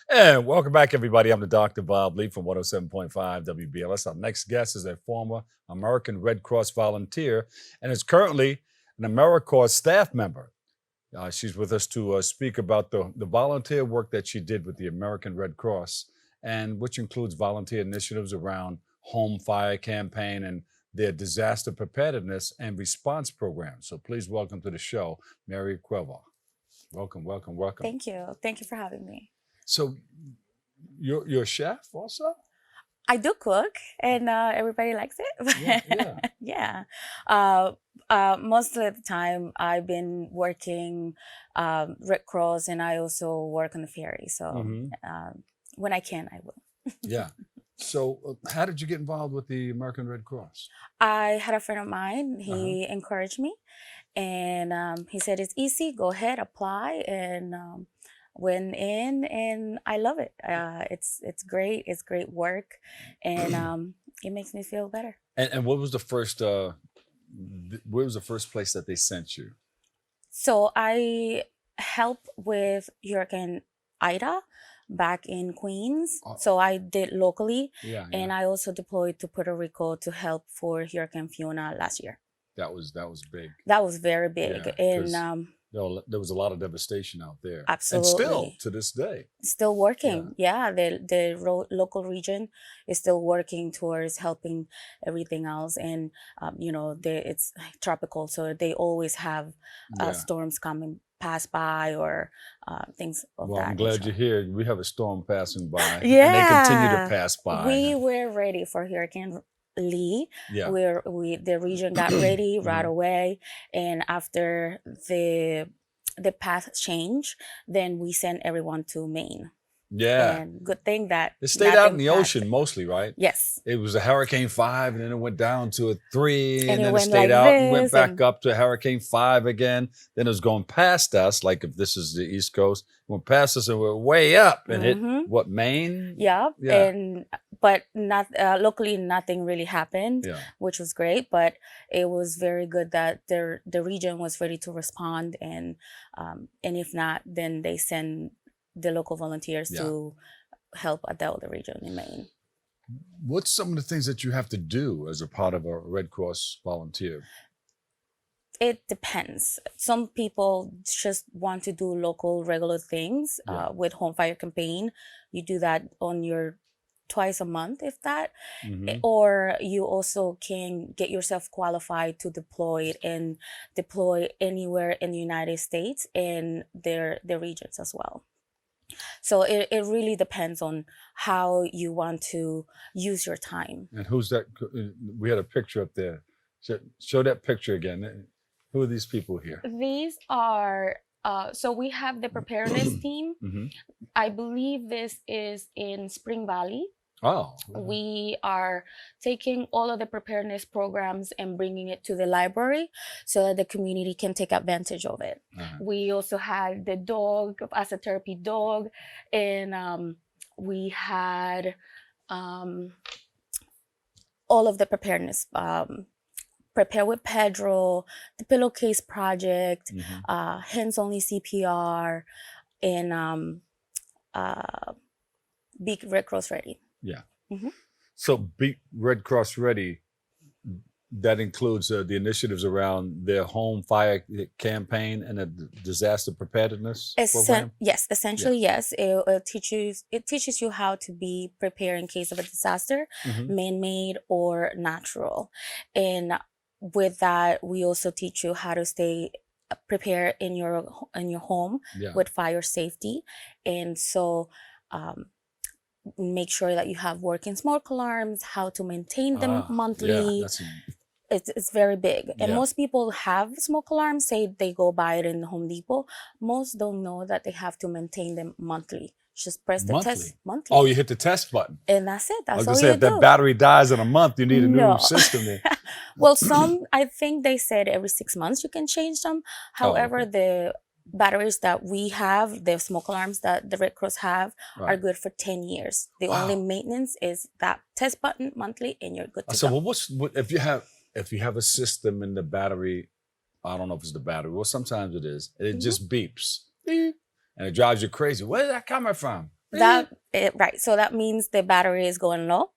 And welcome back, everybody. I'm the Dr. Bob Lee from 107.5 WBLS. Our next guest is a former American Red Cross volunteer and is currently an AmeriCorps staff member. She's with us to speak about the volunteer work that she did with the American Red Cross, and which includes volunteer initiatives around home fire campaign and their disaster preparedness and response program. So please welcome to the show, Mary Cueva. Welcome, welcome, welcome. Thank you. Thank you for having me. So you're a chef also? I do cook, and everybody likes it. Yeah, yeah. Yeah. Most of the time, I've been working Red Cross, and I also work on the ferry. So when I can, I will. Yeah. So how did you get involved with the American Red Cross? I had a friend of mine. He encouraged me, and he said, "It's easy. Go ahead, apply." And went in, and I love it. It's great. It's great work, and it makes me feel better. And what was the first where was the first place that they sent you? So I helped with Hurricane Ida back in Queens. So I did locally, and I also deployed to Puerto Rico to help for Hurricane Fiona last year. That was big. That was very big, and there was a lot of devastation out there. Absolutely. And still to this day. Still working. Yeah, the local region is still working towards helping everything else. And, it's tropical, so they always have storms coming pass by or things of that I'm glad nature. you're here. We have a storm passing by. Yeah. And they continue to pass by. We were ready for Hurricane Lee, where the region got ready right away, and after the path change, then we sent everyone to Maine. Yeah, and good thing that it stayed out in the ocean mostly, right? Yes, it was a Hurricane 5, and then it went down to a 3, and then it like stayed out and went back up to Hurricane 5 again. Then it was going past us, like if this is the East Coast, it went past us and we're way up and hit what, Maine? Yeah. But not locally, nothing really happened, which was great. But it was very good that the region was ready to respond, and if not, then they send the local volunteers to help adult the region in Maine. What's some of the things that you have to do as a part of a Red Cross volunteer? It depends. Some people just want to do local regular things with home fire campaign. You do that on your twice a month, if that, or you also can get yourself qualified to deploy anywhere in the United States and their regions as well. So it really depends on how you want to use your time. And who's that? We had a picture up there. Show that picture again. Who are these people here? These are, so we have the preparedness team. I believe this is in Spring Valley. Oh. We are taking all of the preparedness programs and bringing it to the library so that the community can take advantage of it. We also had the dog as a therapy dog, and we had all of the preparedness, Prepare with Pedro, the Pillowcase Project, Hands Only CPR, and Big Red Cross Ready. Yeah. So Big Red Cross Ready, that includes the initiatives around their home fire campaign and a disaster preparedness program? Yes, essentially, yes. It teaches you how to be prepared in case of a disaster, man-made or natural. And with that, we also teach you how to stay prepared in your home with fire safety. And so make sure that you have working smoke alarms, how to maintain them monthly. It's very big. And most people have smoke alarms, say they go buy it in Home Depot. Most don't know that they have to maintain them monthly. Just press the test monthly. Oh, you hit the test button. And that's it. That's all you do. I was going to say, if that battery dies in a month, you need a new system there. Well, I think they said every 6 months you can change them. However, the batteries that we have, the smoke alarms that the Red Cross have, are good for 10 years. The only maintenance is that test button monthly, and you're good to go. So what if you have a system in the battery? I don't know if it's the battery. Well, sometimes it is. And it just beeps, beep, and it drives you crazy. Where's that coming from? Right. So that means the battery is going low,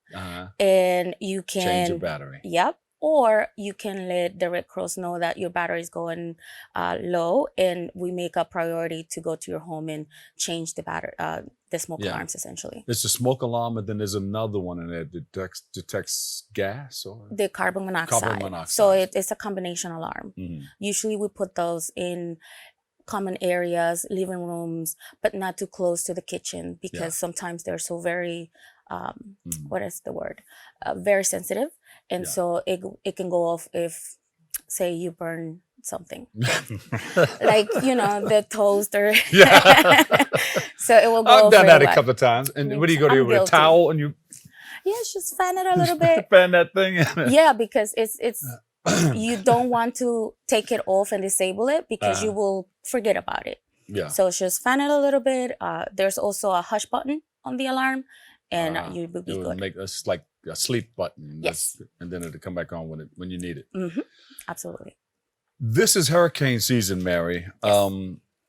and you can change your battery. Yep. Or you can let the Red Cross know that your battery is going low, and we make a priority to go to your home and change the battery, the smoke alarms, essentially. It's a smoke alarm, and then there's another one in there that detects gas or the carbon monoxide. Carbon monoxide. So it's a combination alarm. Usually we put those in common areas, living rooms, but not too close to the kitchen, because sometimes they're so very, what is the word? Very sensitive. And so it can go off if, say, you burn something. Like, the toaster. So it will go I've off done that really a couple of times. And what do you go to with a guilty. towel and you Yes, just fan it a little bit. fan that thing? Yeah, because it's you don't want to take it off and disable it, because you will forget about it. Yeah. So it's just fan it a little bit. There's also a hush button on the alarm, and you will be it good. Make us like a sleep button. Yes. And then it'll come back on when you need it. Absolutely. This is hurricane season, Mary. Yes.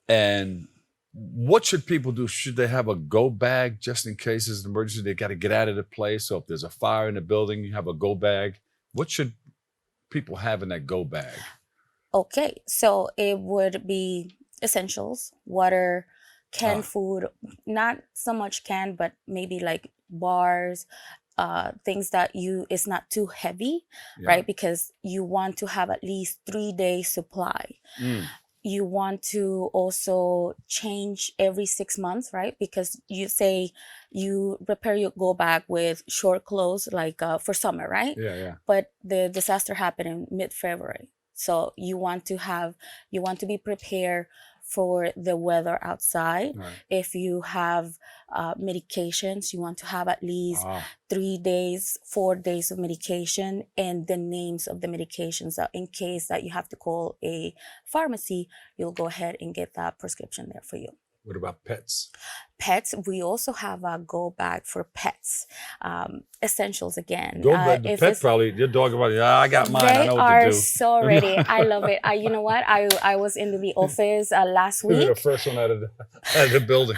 And what should people do? Should they have a go bag just in case there's an emergency? They got to get out of the place. So if there's a fire in the building, you have a go bag. What should people have in that go bag? Okay, so it would be essentials: water, canned food, not so much canned, but maybe like bars, things that it's not too heavy, right? Because you want to have at least 3 days supply. You want to also change every 6 months, right? Because you say you repair your go bag with short clothes, like for summer, right? Yeah. But the disaster happened in mid-February. So you want to be prepared for the weather outside. Right. If you have medications, you want to have at least 3 days, 4 days of medication, and the names of the medications, in case that you have to call a pharmacy, you'll go ahead and get that prescription there for you. What about pets? Pets, we also have a go bag for pets. Essentials again. Go bag, the pet probably, your dog about, I got mine, I know what to do. They are so ready. I love it. You know what? I was into the office last week. You're the first one out of the building.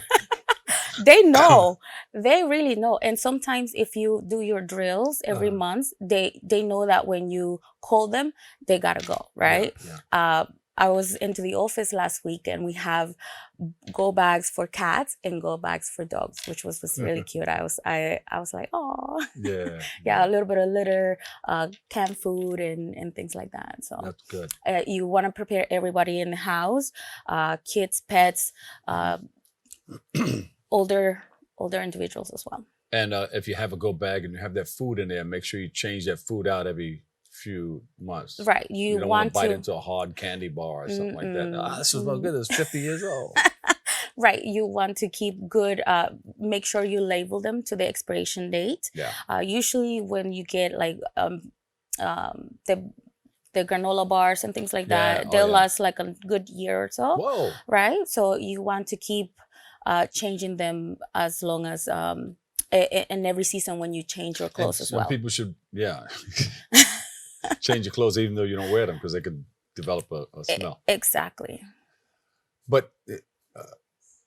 They know. They really know. And sometimes if you do your drills every month, they know that when you call them, they gotta go, right? Yeah. I was into the office last week, and we have go bags for cats and go bags for dogs, which was really cute. I was like, oh, yeah, a little bit of litter, canned food, and things like that. So that's good. You want to prepare everybody in the house, kids, pets, older individuals as well. And if you have a go bag and you have that food in there, make sure you change that food out every few months. Right. You don't want to bite into a hard candy bar or something like that. This is no good. It's 50 years old. Right. You want to keep good, make sure you label them to the expiration date. Yeah. Usually when you get like the granola bars and things like that, they'll last like a good year or so. Whoa. Right. So you want to keep changing them as long as in every season when you change your clothes as well. People should, change your clothes even though you don't wear them, because they could develop a smell. Exactly. But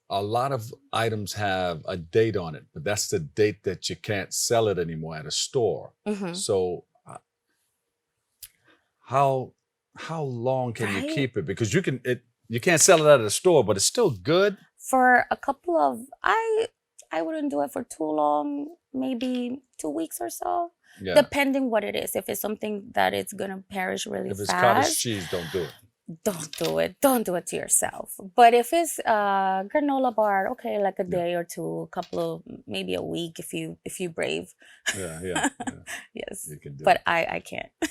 a lot of items have a date on it, but that's the date that you can't sell it anymore at a store. So how long can you keep it? Because you can't sell it at a store, but it's still good. For a couple of, I wouldn't do it for too long, maybe 2 weeks or so. Yeah. Depending what it is. If it's something that it's gonna perish really fast. If it's cottage cheese, don't do it. Don't do it. Don't do it to yourself. But if it's granola bar, okay, like a day or two, maybe a week if you brave. Yeah. Yes. You can do but I can't. But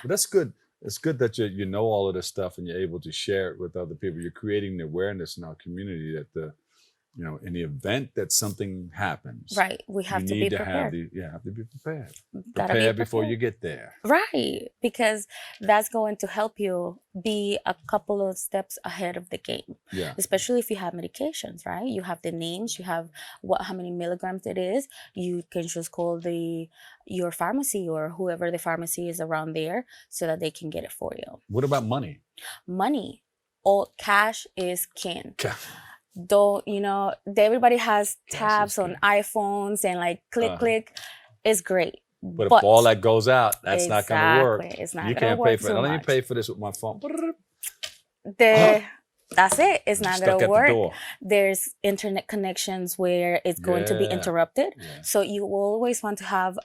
that's good. It's good that you know all of this stuff and you're able to share it with other people. You're creating the awareness in our community that in the event that something happens, right, we have to be prepared. You have to be prepared. Prepare before you get there. Right, because that's going to help you be a couple of steps ahead of the game. Yeah. Especially if you have medications, right? You have the names, you have how many milligrams it is. You can just call your pharmacy or whoever the pharmacy is around there so that they can get it for you. What about money? Money. All cash is king. don't, everybody has Cash is tabs on king. iPhones and like click, Uh-huh. click. It's great. But if all that goes out, that's not going to work. Exactly. It's not You gonna can't pay work for it. too Let me much. pay for this with my phone. That's it. It's not Stuck gonna at the work. door. There's internet connections where it's going to be Yeah. interrupted. Yeah. So you always want to have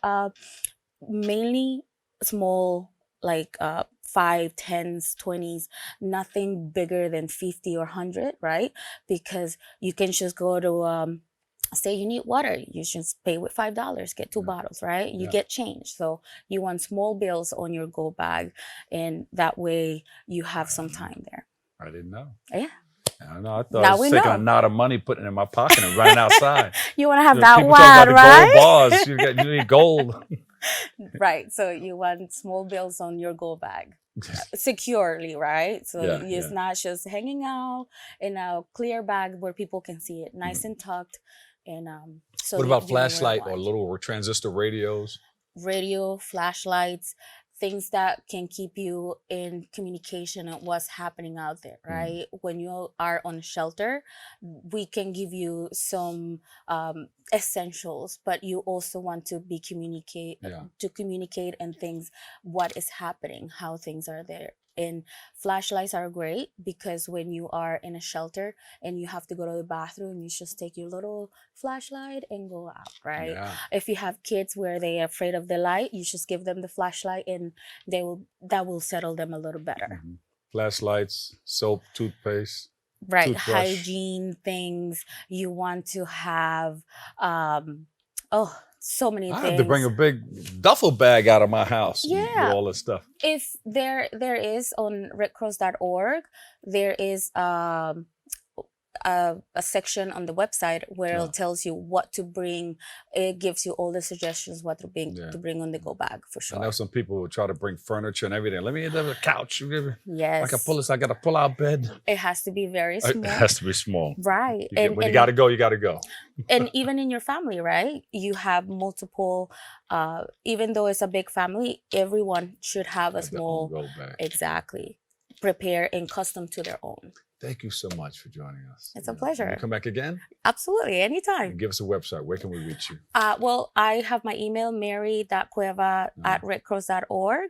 mainly small, like 5, 10s, 20s, nothing bigger than 50 or 100, right? Because you can just go to say you need water, you just pay with $5, get 2 Yeah. bottles, right? You Yeah. get change. So you want small bills on your go bag, and that way you have some time there. I didn't know. Yeah. I don't know. I thought Now I was we taking know. a knot of money, putting it in my pocket, and running outside. You want to have You know, that people wad, talk about the right? gold bars. You need gold. Right. So you want small bills on your go bag securely, right? So Yeah, it's yeah. not just hanging out in a clear bag where people can see it, nice and tucked. And so What about you know where it flashlight or lies. little transistor radios? Radio, flashlights, things that can keep you in communication of what's happening out there, right? When you are on shelter, we can give you some essentials, but you also want to be communicate and things, what is happening, how things are there. And flashlights are great because when you are in a shelter and you have to go to the bathroom, you just take your little flashlight and go out, right? Yeah. If you have kids where they are afraid of the light, you just give them the flashlight and that will settle them a little better. Flashlights, soap, toothpaste. Right. Toothbrush. Hygiene things. You want to have so many I things. have to bring a big duffel bag out of my house with Yeah. all this stuff. If there is on redcross.org, there is a section on the website where Yeah. it tells you what to bring. It gives you all the suggestions what to bring Yeah. to bring on the go bag for I know sure. some people will try to bring furniture and everything. Let me get a couch. Yes. I can pull this. I got a pull-out bed. It has to be very small. It has to be small. Right. When you got to go, you got to go. And even in your family, right? You have multiple, even though it's a big family, everyone should have a Have their own small, go bag. exactly, prepare and custom to their own. Thank you so much for joining us. It's a pleasure. You come back again? Absolutely, anytime. And give us a website. Where can we reach you? Well, I have my email, mary.cueva@redcross.org.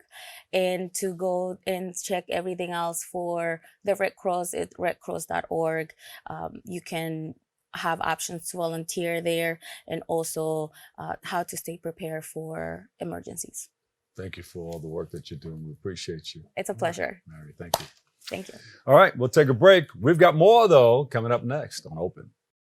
And to go and check everything else for the Red Cross, it's redcross.org. You can have options to volunteer there and also how to stay prepared for emergencies. Thank you for all the work that you're doing. We appreciate you. It's a pleasure. Mary, thank you. Thank you. All right, we'll take a break. We've got more, though, coming up next on Open.